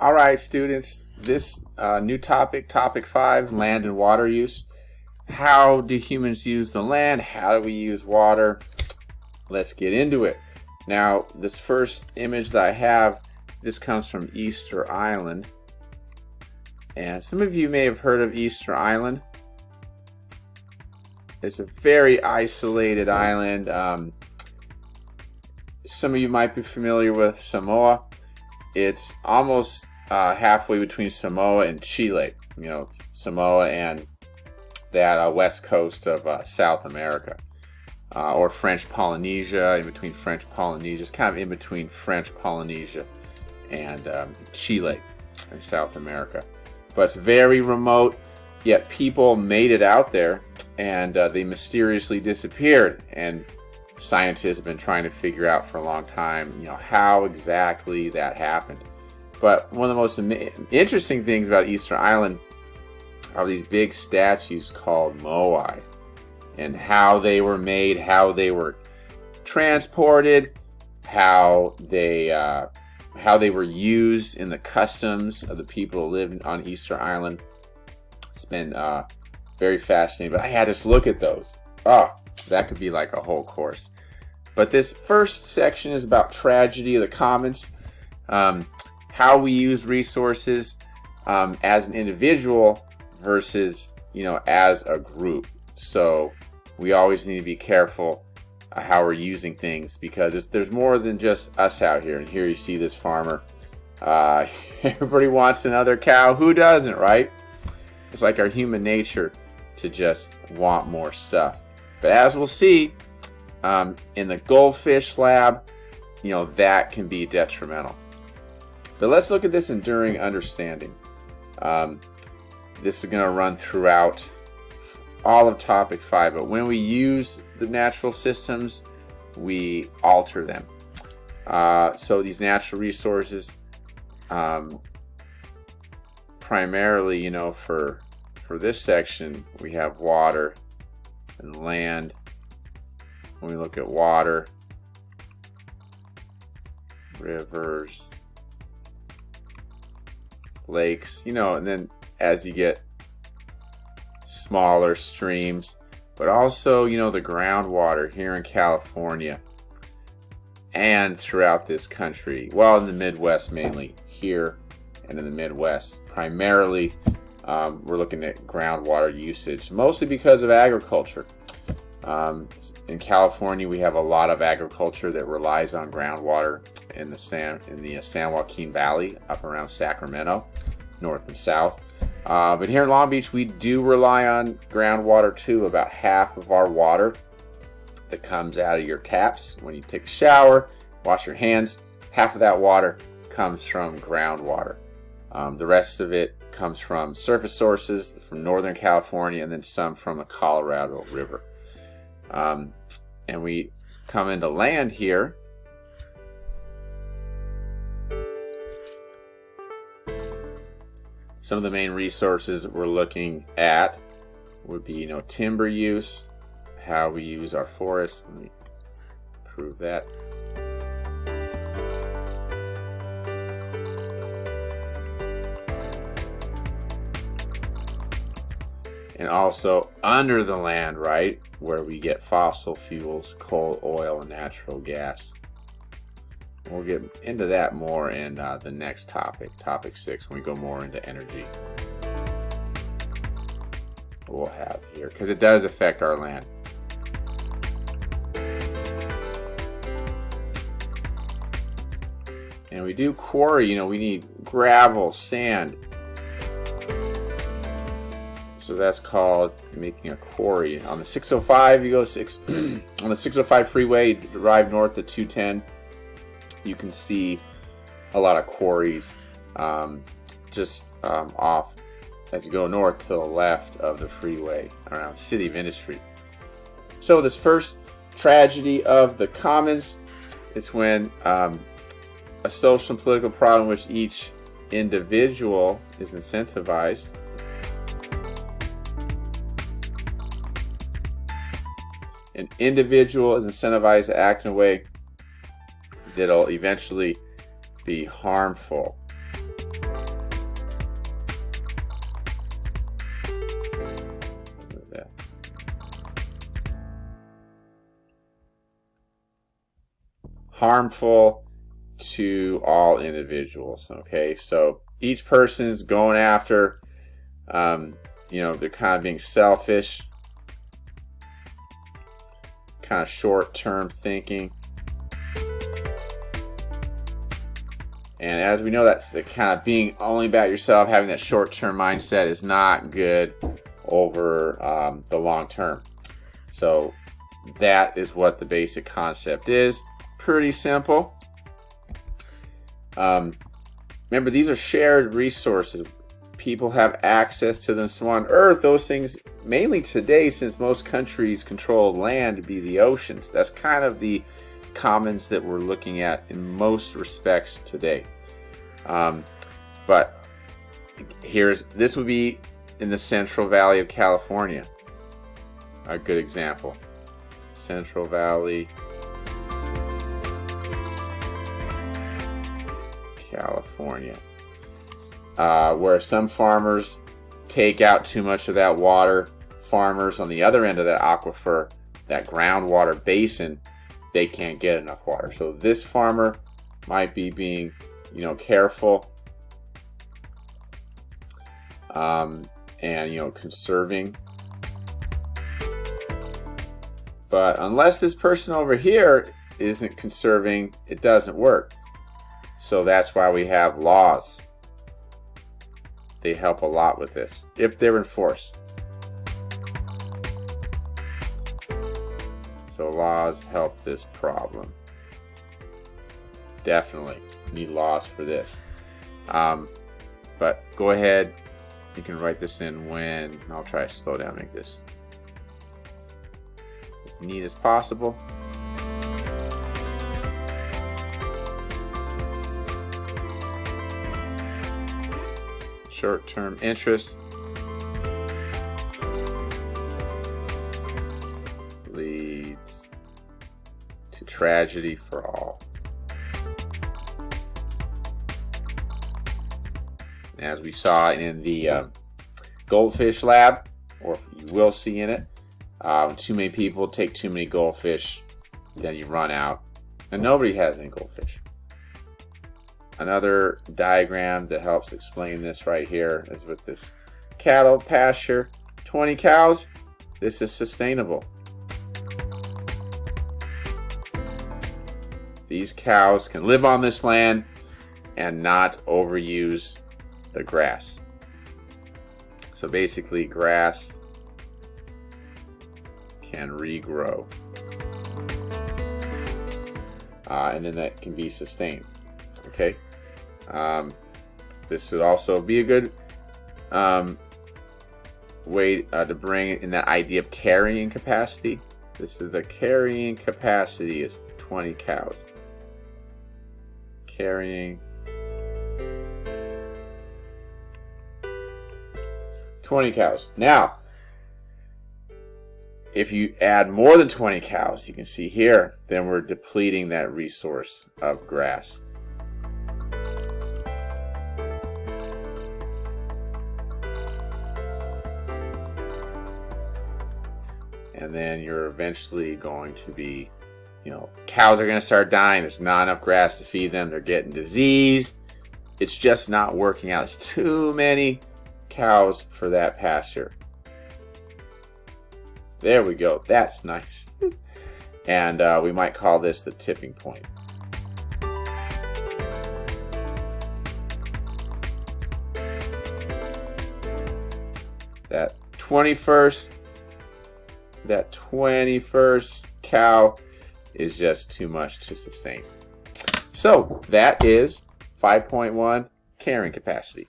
All right, students, this new topic, topic 5, land and water use. How do humans use the land? How do we use water? Let's get into it. Now, this first image that I have, this comes from Easter Island. And some of you may have heard of Easter Island. It's a very isolated island. Some of you might be familiar with Samoa. It's almost halfway between Samoa and Chile. You know, Samoa and that west coast of South America. Or French Polynesia, in between French Polynesia. It's kind of in between French Polynesia and Chile in South America. But it's very remote, yet people made it out there and they mysteriously disappeared. And scientists have been trying to figure out for a long time, you know, how exactly that happened. But one of the most interesting things about Easter Island are these big statues called moai, and how they were made, how they were transported, how they were used in the customs of the people who lived on Easter Island. It's been very fascinating. But I had to look at those. Oh, that could be like a whole course. But this first section is about tragedy of the commons, how we use resources as an individual versus, you know, as a group. So we always need to be careful how we're using things, because there's more than just us out here. And here you see this farmer. Everybody wants another cow. Who doesn't, right? It's like our human nature to just want more stuff. But as we'll see in the goldfish lab, you know, that can be detrimental. But let's look at this enduring understanding. This is going to run throughout all of topic 5. But when we use the natural systems, we alter them. So these natural resources, primarily, you know, for this section, we have water and land. When we look at water, rivers, lakes, you know, and then as you get smaller streams, but also, you know, the groundwater here in California and throughout this country. Well, in the Midwest mainly, here and in the Midwest primarily. We're looking at groundwater usage, mostly because of agriculture. In California, we have a lot of agriculture that relies on groundwater in the San Joaquin Valley, up around Sacramento, north and south. But here in Long Beach, we do rely on groundwater too. About half of our water that comes out of your taps when you take a shower, wash your hands, half of that water comes from groundwater. The rest of it comes from surface sources from Northern California, and then some from the Colorado River. And we come into land here. Some of the main resources that we're looking at would be, you know, timber use, how we use our forests. Let me prove that. And also under the land, right, where we get fossil fuels, coal, oil, and natural gas. We'll get into that more in the next topic, topic 6, when we go more into energy. We'll have here, because it does affect our land. And we do quarry, you know, we need gravel, sand. So that's called making a quarry. On the 605, you go on the 605 freeway, you drive north to 210. You can see a lot of quarries just off as you go north to the left of the freeway around City of Industry. So this first tragedy of the commons, it's when a social and political problem in which each individual is incentivized. An individual is incentivized to act in a way that'll eventually be harmful. harmful to all individuals. Okay, so each person is going after, they're kind of being selfish, kind of short-term thinking. And as we know, that's the kind of being only about yourself, having that short-term mindset is not good over the long term. So that is what the basic concept is. Pretty simple. Remember, these are shared resources. People have access to them. So on Earth, those things, mainly today, since most countries control land, be the oceans. That's kind of the commons that we're looking at in most respects today. But this would be in the Central Valley of California. A good example. Central Valley, California. Where some farmers take out too much of that water. Farmers on the other end of that aquifer, that groundwater basin, they can't get enough water. So this farmer might be being, careful and, conserving. But unless this person over here isn't conserving, it doesn't work. So that's why we have laws. They help a lot with this, if they're enforced. So laws help this problem. Definitely need laws for this. But go ahead, you can write this in when, I'll try to slow down, make this as neat as possible. Short-term interest leads to tragedy for all. As we saw in the goldfish lab, or you will see in it, too many people take too many goldfish, then you run out, and nobody has any goldfish. Another diagram that helps explain this right here is with this cattle pasture, 20 cows. This is sustainable. These cows can live on this land and not overuse the grass. So basically, grass can regrow. And then that can be sustained. Okay? This would also be a good way to bring in that idea of carrying capacity. This is the carrying capacity is 20 cows. Carrying 20 cows. Now, if you add more than 20 cows, you can see here, then we're depleting that resource of grass. And then you're eventually going to be, cows are going to start dying. There's not enough grass to feed them. They're getting diseased. It's just not working out. It's too many cows for that pasture. There we go. That's nice. And we might call this the tipping point. That 21st cow is just too much to sustain. So that is 5.1 carrying capacity.